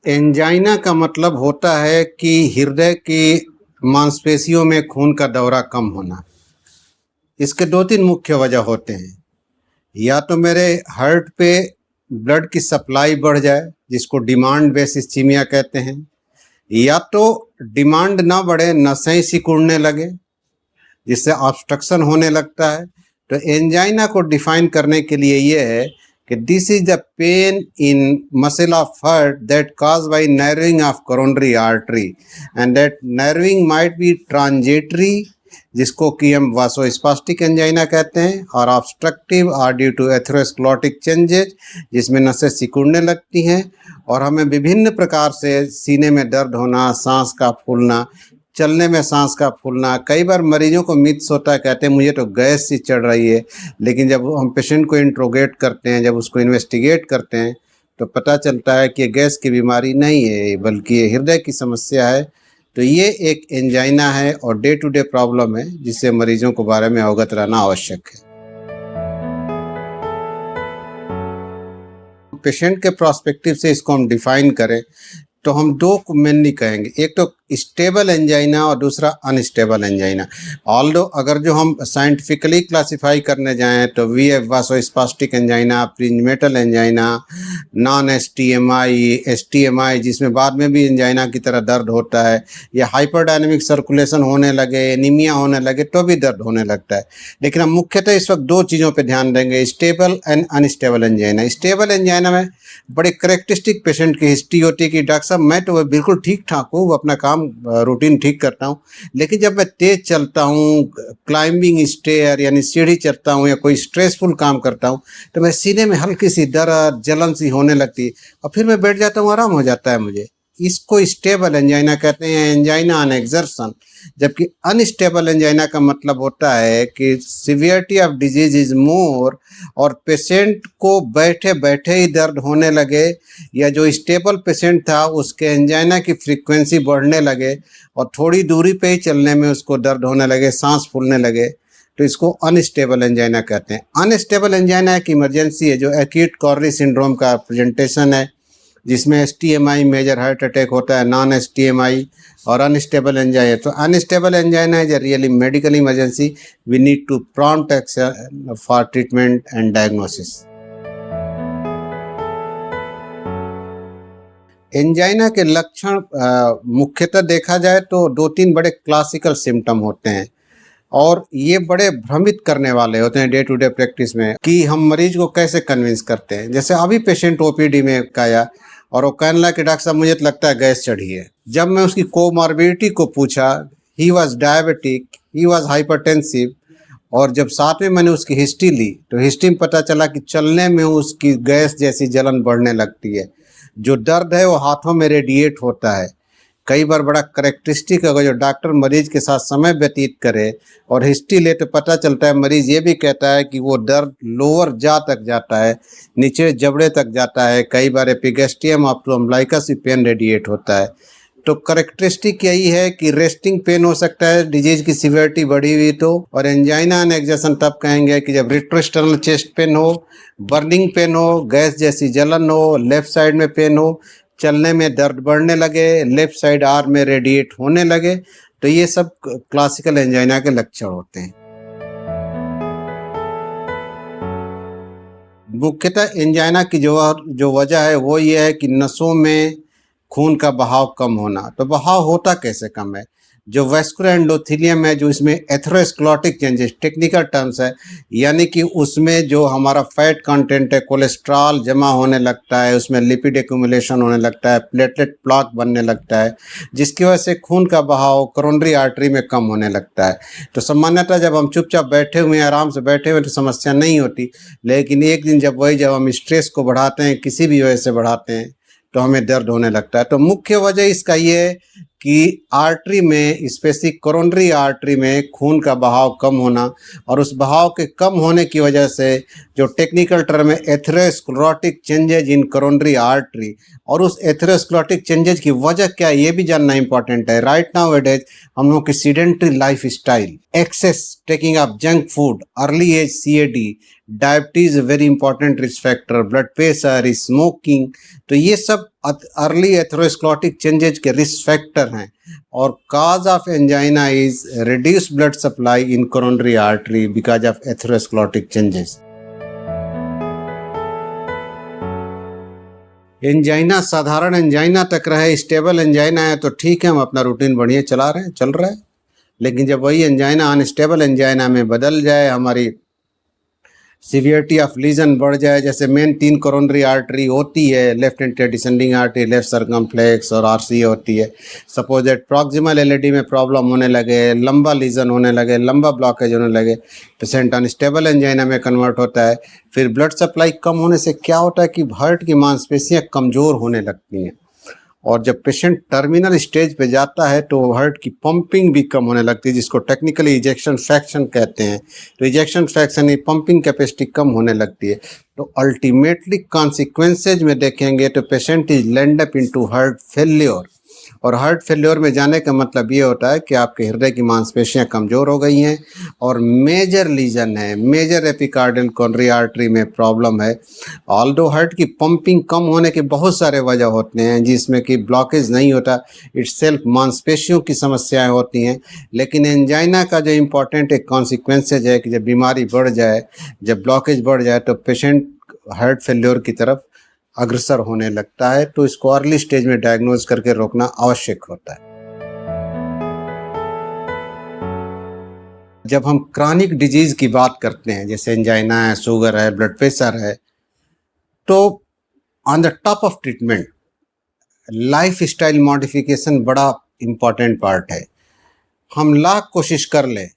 Angina का मतलब होता है कि हृदय की मांसपेशियों में खून का दौरा कम होना। इसके दो तीन मुख्य वजह होते हैं। या तो मेरे हार्ट पे ब्लड की सप्लाई बढ़ जाए, जिसको डिमांड बेस इस्चीमिया कहते हैं, या तो डिमांड ना बढ़े, नसें सिकुड़ने लगे, जिससे ऑब्स्ट्रक्शन होने लगता है। तो एंजाइना को डिफाइन करने के लिए ये है कि this is the pain in muscle of heart that cause by narrowing of coronary artery and that narrowing might be transitory, जिसको कि हम वासोस्पास्टिक एंजाइना कहते हैं, और obstructive or due to atherosclerotic changes, जिसमें नसें सिकुड़ने लगती हैं और हमें विभिन्न प्रकार से सीने में दर्द होना, सांस का फूलना, चलने में सांस का फूलना। कई बार मरीजों को मिथ्स होता है, कहते हैं मुझे तो गैस सी चढ़ रही है, लेकिन जब हम पेशेंट को इंट्रोगेट करते हैं, जब उसको इन्वेस्टिगेट करते हैं, तो पता चलता है कि ये गैस की बीमारी नहीं है, बल्कि ये हृदय की समस्या है। तो ये एक एंजाइना है और डे टू डे प्रॉब्लम है, जिससे मरीजों को बारे में अवगत रहना आवश्यक है। पेशेंट के प्रोस्पेक्टिव से इसको हम डिफाइन करें तो हम दो को मेनली कहेंगे, एक तो स्टेबल एंजाइना और दूसरा अनस्टेबल एंजाइना। ऑल्दो अगर जो हम साइंटिफिकली क्लासिफाई करने जाएं तो वीएफ वासोस्पास्टिक एंजाइना, प्रिंजमेटल एंजाइना, नॉन एसटीएमआई जिसमें बाद में भी एंजाइना की तरह दर्द होता है, या हाइपरडायनेमिक सर्कुलेशन होने लगे, एनीमिया होने लगे तो भी दर्द होने लगता है। लेकिन हम मुख्यतः इस वक्त दो चीज़ों पर ध्यान देंगे, stable and unstable angina. Stable angina में बड़े करेक्टरिस्टिक पेशेंट की हिस्ट्री होती है कि डॉक्टर साहब मैं तो बिल्कुल ठीक ठाक हूँ, अपना काम रूटीन ठीक करता हूँ, लेकिन जब मैं तेज चलता हूँ, क्लाइंबिंग स्टेयर यानी सीढ़ी चढ़ता हूँ या कोई स्ट्रेसफुल काम करता हूँ, तो मैं सीने में हल्की सी दर्द, जलन सी होने लगती है और फिर मैं बैठ जाता हूँ, आराम हो जाता है मुझे। इसको स्टेबल एंजाइना कहते हैं, एंजाइना ऑन एक्सर्शन। जबकि अनस्टेबल एंजाइना का मतलब होता है कि severity of disease is more, और पेशेंट को बैठे बैठे ही दर्द होने लगे, या जो स्टेबल पेशेंट था उसके एंजाइना की फ्रीक्वेंसी बढ़ने लगे और थोड़ी दूरी पे ही चलने में उसको दर्द होने लगे, सांस फूलने लगे, तो इसको अनस्टेबल एंजाइना कहते हैं। अनस्टेबल एंजाइना एक इमरजेंसी है जो एक्यूट कोरोनरी सिंड्रोम का प्रेजेंटेशन है, जिसमें एसटीएमआई मेजर हार्ट अटैक होता है, नॉन एसटीएमआई और अनस्टेबल एंजाइना। तो unstable angina is really medical emergency, we need to prompt action for treatment and diagnosis. Angina के लक्षण मुख्यतः देखा जाए तो दो तीन बड़े क्लासिकल सिम्टम होते हैं और ये बड़े भ्रमित करने वाले होते हैं डे टू डे प्रैक्टिस में, कि हम मरीज को कैसे कन्विंस करते हैं। जैसे अभी पेशेंट ओपीडी में आया और वो कहने लगा कि डॉक्टर साहब मुझे तो लगता है गैस चढ़ी है। जब मैं उसकी कोमॉर्बिडिटी को पूछा, he was diabetic, he was hypertensive, और जब साथ में मैंने उसकी हिस्ट्री ली तो हिस्ट्री में पता चला कि चलने में उसकी गैस जैसी जलन बढ़ने लगती है, जो दर्द है वो हाथों में रेडिएट होता है। कई बार बड़ा करेक्टरिस्टिक अगर जो डॉक्टर मरीज के साथ समय व्यतीत करे और हिस्ट्री ले तो पता चलता है, मरीज ये भी कहता है कि वो दर्द लोअर जा तक जाता है, नीचे जबड़े तक जाता है, कई बार एपिगैस्ट्रियम ऑफ अम्ब्लिकस पेन रेडिएट होता है। तो करेक्टरिस्टिक यही है कि रेस्टिंग पेन हो सकता है डिजीज की सिवियरिटी बढ़ी हुई तो, और एंजाइना ऑन एक्सर्शन तब कहेंगे कि जब रेट्रोस्टर्नल चेस्ट पेन हो, बर्निंग पेन हो, गैस जैसी जलन हो, लेफ्ट साइड में पेन हो, चलने में दर्द बढ़ने लगे, लेफ्ट साइड आर्म में रेडिएट होने लगे, तो ये सब क्लासिकल एंजाइना के लक्षण होते हैं। मुख्यतः एंजाइना की जो वजह है वो ये है कि नसों में खून का बहाव कम होना। तो बहाव होता कैसे कम है? जो वैस्कुलर एंडोथेलियम है, जो इसमें एथेरोस्क्लेरोटिक चेंजेस, टेक्निकल टर्म्स है, यानी कि उसमें जो हमारा फैट कंटेंट है, कोलेस्ट्रॉल जमा होने लगता है, उसमें लिपिड एक्यूमुलेशन होने लगता है, प्लेटलेट प्लाक बनने लगता है, जिसकी वजह से खून का बहाव कोरोनरी आर्टरी में कम होने लगता है। तो सामान्यतः जब हम चुपचाप बैठे हुए हैं, आराम से बैठे हुए, तो समस्या नहीं होती, लेकिन एक दिन जब हम स्ट्रेस को बढ़ाते हैं, किसी भी वजह से बढ़ाते हैं, तो हमें दर्द होने लगता है। तो मुख्य वजह इसका ये है कि आर्टरी में, स्पेशली कोरोनरी आर्टरी में खून का बहाव कम होना, और उस बहाव के कम होने की वजह से जो टेक्निकल टर्म है atherosclerotic changes in coronary artery, और उस एथेरोस्क्लेरोटिक चेंजेज की वजह क्या है ये भी जानना इंपॉर्टेंट है। राइट नाउ एडेज हम लोग की sedentary lifestyle, excess taking of junk food, early age CAD, diabetes very important risk factor, blood pressure, smoking, तो ये सब अर्ली एथेरोस्क्लेरोटिक चेंजेज के रिस्क फैक्टर हैं। और cause of angina is reduced blood supply in coronary artery because of atherosclerotic changes. Angina साधारण angina तक रहे, stable angina है तो ठीक है, हम अपना रूटीन बढ़िया चला रहे हैं, चल रहा है। लेकिन जब वही एंजाइना अनस्टेबल एंजाइना में बदल जाए, हमारी सीवियरिटी ऑफ लीजन बढ़ जाए, जैसे मेन 3 कोरोनरी आर्टरी होती है, left anterior descending artery, left circumflex और आरसी होती है। सपोज दैट प्रॉक्सिमल एलईडी में प्रॉब्लम होने लगे, लंबा लीजन होने लगे, लंबा ब्लॉकेज होने लगे, पेशेंट अनस्टेबल एंजाइना में कन्वर्ट होता है। फिर ब्लड सप्लाई कम होने से क्या होता है कि हार्ट की मांसपेशियां कमज़ोर होने लगती हैं, और जब पेशेंट टर्मिनल स्टेज पे जाता है तो हार्ट की पंपिंग भी कम होने लगती है, जिसको टेक्निकली इजेक्शन फ्रैक्शन कहते हैं। तो इजेक्शन फ्रैक्शन की पंपिंग कैपेसिटी कम होने लगती है। तो अल्टीमेटली कॉन्सिक्वेंसेज में देखेंगे तो patient is land up into heart failure, और हार्ट फेल्योर में जाने का मतलब ये होता है कि आपके हृदय की मांसपेशियां कमज़ोर हो गई हैं और मेजर लीजन है, मेजर एपिकार्डियल कोरोनरी आर्टरी में प्रॉब्लम है। ऑल्दो हार्ट की पंपिंग कम होने के बहुत सारे वजह होते हैं, जिसमें कि ब्लॉकेज नहीं होता, इटसेल्फ मांसपेशियों की समस्याएं होती हैं। लेकिन एंजाइना का जो इम्पोर्टेंट एक कॉन्सिक्वेंसेज है कि जब बीमारी बढ़ जाए, जब ब्लॉकेज बढ़ जाए तो पेशेंट हार्ट फेल्योर की तरफ अग्रसर होने लगता है। तो इसको अर्ली स्टेज में डायग्नोज करके रोकना आवश्यक होता है। जब हम क्रॉनिक डिजीज की बात करते हैं, जैसे एंजाइना है, शुगर है, ब्लड प्रेशर है, तो on the top of treatment life style modification बड़ा इम्पॉर्टेंट पार्ट है। हम लाख कोशिश कर लें,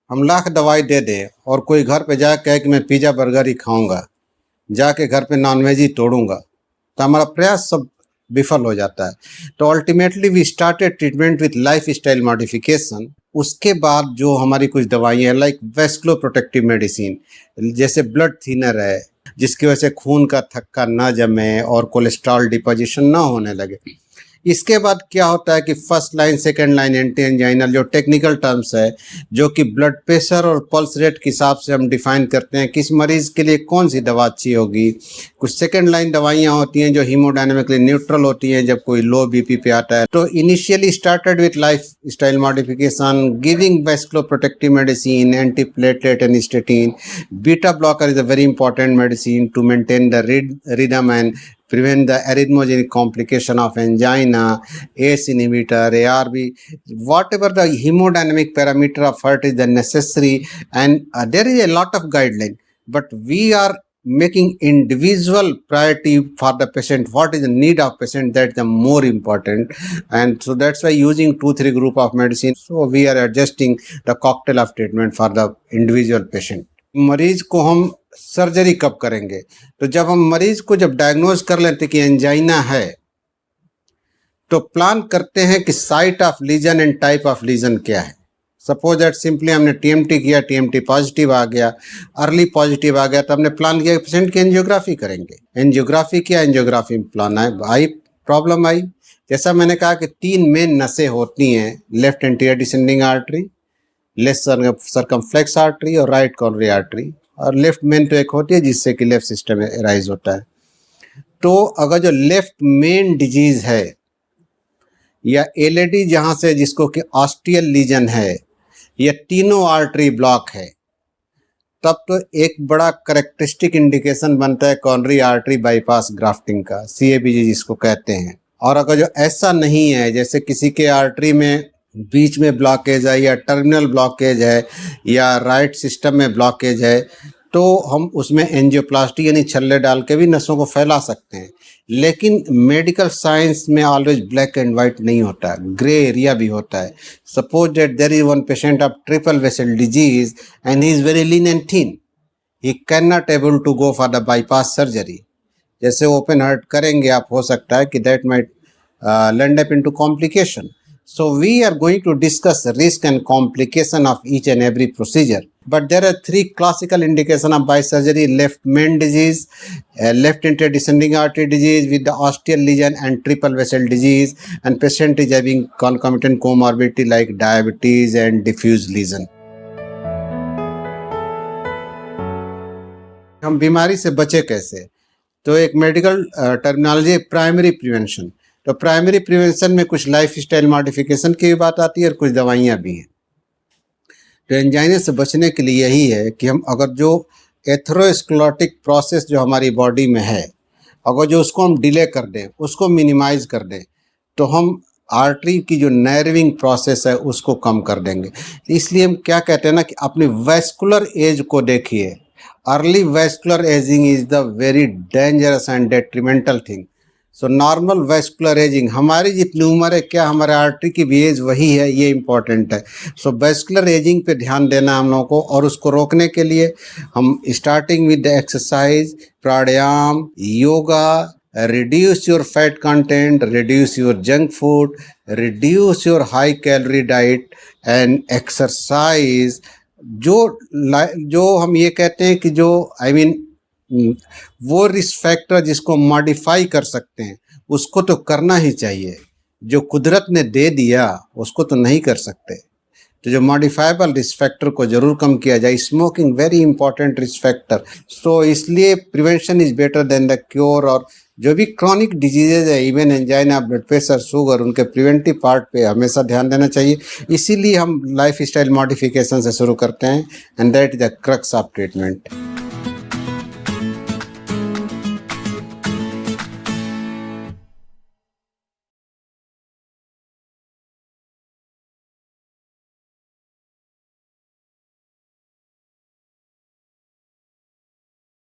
हम लाख दवाई दे दें, और कोई घर पे जा कहे कि मैं पिज़्ज़ा बर्गर ही खाऊंगा, जाके घर पे नॉनवेज ही तोड़ूंगा, तो हमारा प्रयास सब विफल हो जाता है। तो ultimately we started treatment with lifestyle modification. उसके बाद जो हमारी कुछ दवाइयाँ हैं, लाइक वेस्कुलो प्रोटेक्टिव मेडिसिन, जैसे ब्लड थिनर है, जिसकी वजह से खून का थक्का ना जमे और कोलेस्ट्रॉल डिपोजिशन ना होने लगे। इसके बाद क्या होता है कि first line, second line anti anginal, जो टेक्निकल टर्म्स है, जो कि ब्लड प्रेशर और पल्स रेट के हिसाब से हम डिफाइन करते हैं किस मरीज़ के लिए कौन सी दवा अच्छी होगी। कुछ सेकेंड लाइन दवाइयाँ होती हैं जो हीमोडायनेमिकली न्यूट्रल होती हैं जब कोई लो बीपी पे आता है। तो initially started with lifestyle modification, giving vasculoprotective medicine, antiplatelet and statin. Beta blocker is a very important medicine to maintain the rhythm and prevent the arrhythmogenic complication of angina, ACE inhibitor, ARB, whatever the hemodynamic parameter of heart is the necessary, and there is a lot of guideline, but we are making individual priority for the patient. What is the need of patient, that's the more important, and so that's why using 2-3 group of medicine, so we are adjusting the cocktail of treatment for the individual patient. मरीज को हम surgery कब करेंगे? तो जब हम मरीज को जब डायग्नोज कर लेते कि एंजाइना है, तो प्लान करते हैं कि site of legion and type of legion क्या है। सपोज दैट सिंपली हमने टीएमटी किया, टीएमटी पॉजिटिव आ गया, अर्ली पॉजिटिव आ गया, तो हमने प्लान किया कि पेशेंट की एंजियोग्राफी करेंगे। एंजियोग्राफी किया, एंजियोग्राफी में प्लान आई प्रॉब्लम आई। जैसा मैंने कहा कि 3 मेन नसें होती हैं, left anterior descending artery, left circumflex artery और राइट कोरोनरी आर्टरी, और लेफ्ट मेन तो एक होती है जिससे कि लेफ्ट सिस्टम में राइज होता है। तो अगर जो लेफ्ट मेन डिजीज है या एलएडी जहाँ से जिसको कि ऑस्टियल लीजन है, या तीनों आर्टरी ब्लॉक है, तब तो एक बड़ा करेक्टरिस्टिक इंडिकेशन बनता है कोरोनरी आर्टरी बाईपास ग्राफ्टिंग का, सीएबीजी जिसको कहते हैं। और अगर जो ऐसा नहीं है, जैसे किसी के आर्टरी में बीच में ब्लॉकेज है, या टर्मिनल ब्लॉकेज है, या राइट सिस्टम में ब्लॉकेज है, तो हम उसमें एंजियोप्लास्टी यानी छल्ले डाल के भी नसों को फैला सकते हैं। लेकिन मेडिकल साइंस में ऑलवेज ब्लैक एंड वाइट नहीं होता है, ग्रे एरिया भी होता है। Suppose that there is one patient of triple vessel disease and he is very lean and thin, he can not able to go for the bypass surgery. जैसे open heart करेंगे आप, हो सकता है कि that might land up into complication. So we are going to discuss risk and complication of each and every procedure. But there are 3 classical indications of bisurgery: left main disease, left anterior descending artery disease with the ostial lesion, and triple vessel disease, and patient is having concomitant comorbidity like diabetes and diffuse lesion. हम बीमारी से बचे कैसे, तो एक medical terminology है primary prevention. तो primary prevention में कुछ लाइफ स्टाइल मॉडिफिकेशन की भी बात आती है और कुछ दवाइयाँ भी हैं। तो एंजाइना से बचने के लिए यही है कि हम अगर जो एथेरोस्क्लेरोटिक प्रोसेस जो हमारी बॉडी में है, अगर जो उसको हम डिले कर दें, उसको मिनिमाइज कर दें, तो हम आर्टरी की जो नर्विंग प्रोसेस है उसको कम कर देंगे। इसलिए हम क्या कहते हैं ना कि अपनी वैस्कुलर एज को देखिए। Early vascular ageing is the very dangerous and detrimental thing. So normal vascular ageing, हमारी जितनी उम्र है क्या हमारे आर्टरी की भी एज वही है, ये इंपॉर्टेंट है। सो वैस्कुलर एजिंग पे ध्यान देना हम लोगों को, और उसको रोकने के लिए हम starting with exercise, pranayama, yoga, reduce your fat content, reduce your junk food, reduce your high calorie diet and exercise। जो हम ये कहते हैं कि जो वो रिस्क फैक्टर जिसको मॉडिफाई कर सकते हैं उसको तो करना ही चाहिए। जो कुदरत ने दे दिया उसको तो नहीं कर सकते। तो जो मॉडिफाइबल रिस्क फैक्टर को जरूर कम किया जाए। Smoking very important risk factor. तो इसलिए prevention is better than the cure. और जो भी क्रॉनिक डिजीजेज है, even angina, blood pressure, sugar, उनके प्रिवेंटिव पार्ट पे हमेशा ध्यान देना चाहिए। इसीलिए हम लाइफ स्टाइल मॉडिफिकेशन से शुरू करते हैं, and that is the crux of treatment.